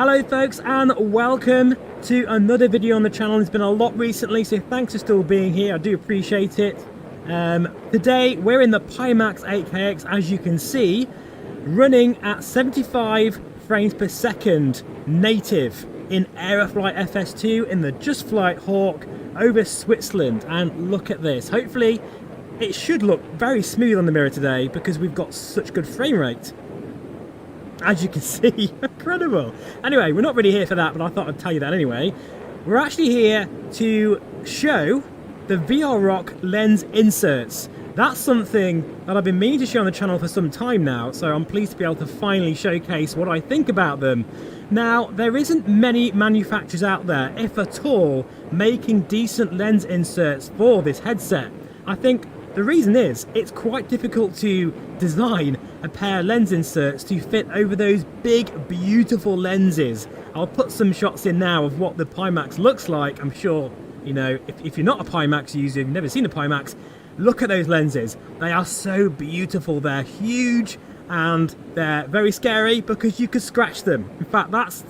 Hello folks, and welcome to another video on the channel. There's been a lot recently, so thanks for still being here. I do appreciate it. Today we're in the Pimax 8KX, as you can see, running at 75 frames per second native in Aeroflight FS2 in the Just Flight Hawk over Switzerland. And look at this. Hopefully it should look very smooth on the mirror today because we've got such good frame rate. As you can see, incredible. Anyway, we're not really here for that, but I thought I'd tell you that anyway. We're actually here to show the VRROC lens inserts. That's something that I've been meaning to show on the channel for some time now, so I'm pleased to be able to finally showcase what I think about them. Now, there isn't many manufacturers out there, if at all, making decent lens inserts for this headset. I think the reason is it's quite difficult to design a pair of lens inserts to fit over those big, beautiful lenses. I'll put some shots in now of what the Pimax looks like. I'm sure, you know, if you're not a Pimax user, you've never seen a Pimax, look at those lenses. They are so beautiful. They're huge and they're very scary because you could scratch them. In fact, that's,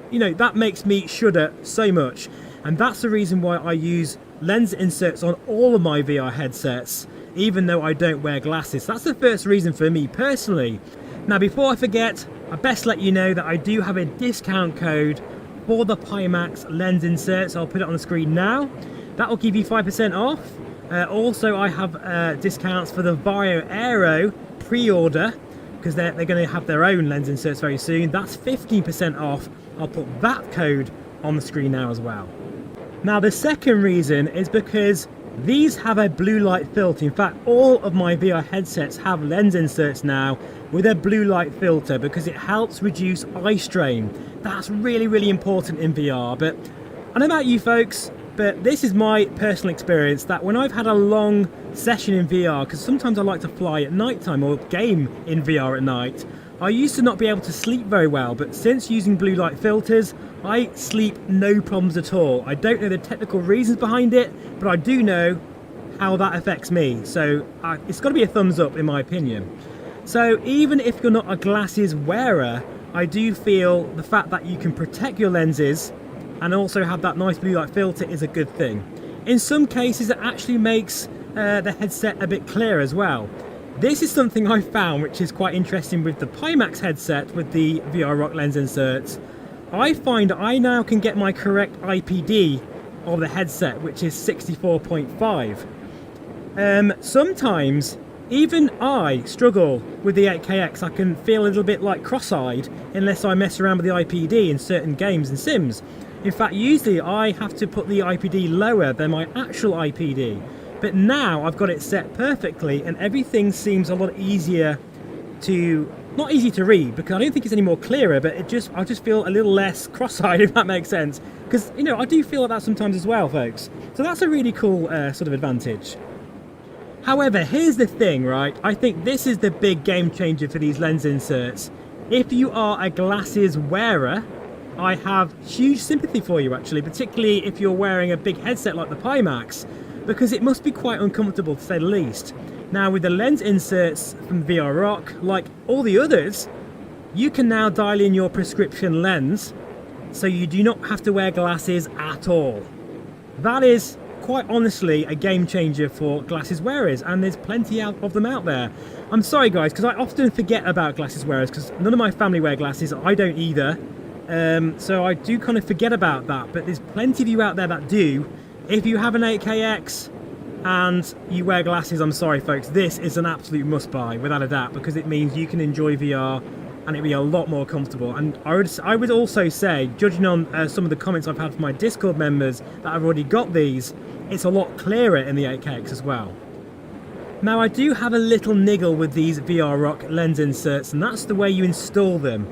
you know, that makes me shudder so much. And that's the reason why I use lens inserts on all of my VR headsets, even though I don't wear glasses. That's the first reason for me personally. Now, before I forget, I best let you know that I do have a discount code for the Pimax lens inserts. I'll put it on the screen now. That will give you 5% off. Also, I have discounts for the Vario Aero pre-order because they're going to have their own lens inserts very soon. That's 15% off. I'll put that code on the screen now as well. Now, the second reason is because these have a blue light filter. In fact, all of my VR headsets have lens inserts now with a blue light filter because it helps reduce eye strain. That's really, really important in VR. But I don't know about you folks, but this is my personal experience that when I've had a long session in VR, because sometimes I like to fly at nighttime or game in VR at night, I used to not be able to sleep very well, but since using blue light filters, I sleep no problems at all. I don't know the technical reasons behind it, but I do know how that affects me. So it's got to be a thumbs up in my opinion. So even if you're not a glasses wearer, I do feel the fact that you can protect your lenses and also have that nice blue light filter is a good thing. In some cases, it actually makes the headset a bit clearer as well. This is something I found which is quite interesting with the Pimax headset with the VRROC lens inserts. I find I now can get my correct IPD of the headset, which is 64.5. Sometimes even I struggle with the 8KX. I can feel a little bit like cross-eyed unless I mess around with the IPD in certain games and sims. In fact, usually I have to put the IPD lower than my actual IPD. But now I've got it set perfectly and everything seems a lot easier to, not easy to read because I don't think it's any more clearer, but I just feel a little less cross-eyed, if that makes sense. Because, you know, I do feel like that sometimes as well, folks. So that's a really cool sort of advantage. However, here's the thing, right? I think this is the big game changer for these lens inserts. If you are a glasses wearer, I have huge sympathy for you actually, particularly if you're wearing a big headset like the Pimax, because it must be quite uncomfortable to say the least. Now with the lens inserts from VRROC, like all the others, you can now dial in your prescription lens so you do not have to wear glasses at all. That is quite honestly a game changer for glasses wearers, and there's plenty of them out there. I'm sorry guys, because I often forget about glasses wearers because none of my family wear glasses, I don't either. So I do kind of forget about that, but there's plenty of you out there that do. If you have an 8KX and you wear glasses, I'm sorry folks, this is an absolute must buy without a doubt because it means you can enjoy VR and it'll be a lot more comfortable. And I would also say, judging on some of the comments I've had from my Discord members that have already got these, it's a lot clearer in the 8KX as well. Now I do have a little niggle with these VRROC lens inserts, and that's the way you install them.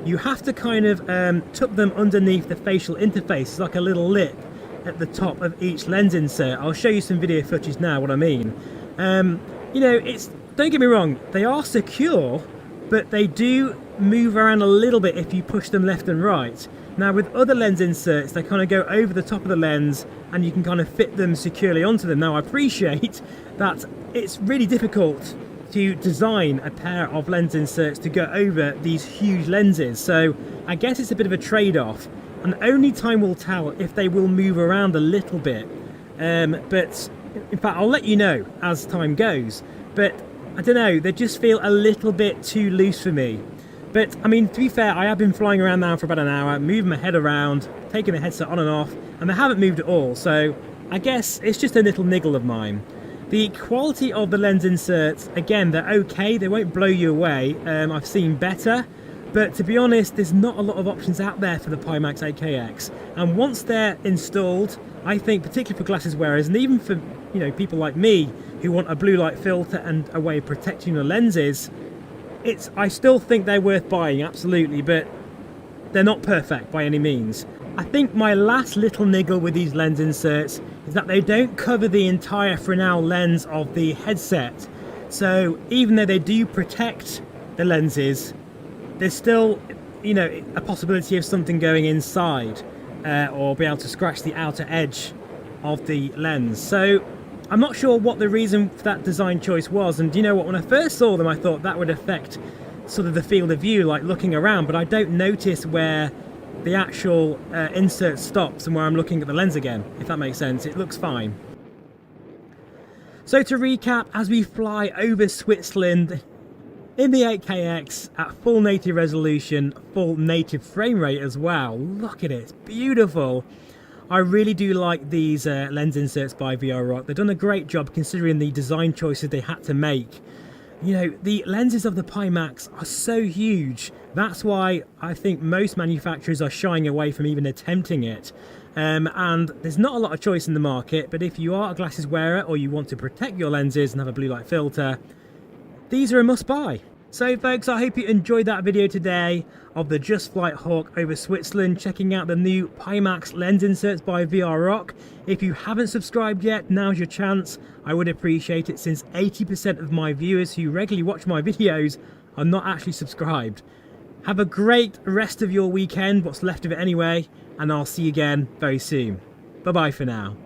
You have to kind of tuck them underneath the facial interface. It's like a little lip at the top of each lens insert. I'll show you some video footage now what I mean. You know, don't get me wrong, they are secure, but they do move around a little bit if you push them left and right. Now with other lens inserts, they kind of go over the top of the lens and you can kind of fit them securely onto them. Now I appreciate that it's really difficult to design a pair of lens inserts to go over these huge lenses. So I guess it's a bit of a trade-off, and only time will tell if they will move around a little bit. But in fact, I'll let you know as time goes. But I don't know, they just feel a little bit too loose for me. But I mean, to be fair, I have been flying around now for about an hour, moving my head around, taking the headset on and off, and they haven't moved at all. So I guess it's just a little niggle of mine. The quality of the lens inserts, again, they're okay, they won't blow you away. I've seen better, but to be honest, there's not a lot of options out there for the Pimax 8KX. And once they're installed, I think, particularly for glasses wearers, and even for people like me who want a blue light filter and a way of protecting your lenses, I still think they're worth buying, absolutely, but they're not perfect by any means. I think my last little niggle with these lens inserts is that they don't cover the entire Fresnel lens of the headset. So even though they do protect the lenses, there's still, a possibility of something going inside or be able to scratch the outer edge of the lens. So I'm not sure what the reason for that design choice was, and you know what, when I first saw them I thought that would affect sort of the field of view, like looking around, but I don't notice where the actual insert stops and where I'm looking at the lens again, if that makes sense. It looks fine. So to recap, as we fly over Switzerland in the 8KX at full native resolution, full native frame rate as well, look at it, it's beautiful. I really do like these lens inserts by VRROC. They've done a great job considering the design choices they had to make. The lenses of the Pimax are so huge. That's why I think most manufacturers are shying away from even attempting it. And there's not a lot of choice in the market, but if you are a glasses wearer or you want to protect your lenses and have a blue light filter, these are a must buy. So folks, I hope you enjoyed that video today of the Just Flight Hawk over Switzerland, checking out the new Pimax lens inserts by VRROC. If you haven't subscribed yet, now's your chance. I would appreciate it, since 80% of my viewers who regularly watch my videos are not actually subscribed. Have a great rest of your weekend, what's left of it anyway, and I'll see you again very soon. Bye bye for now.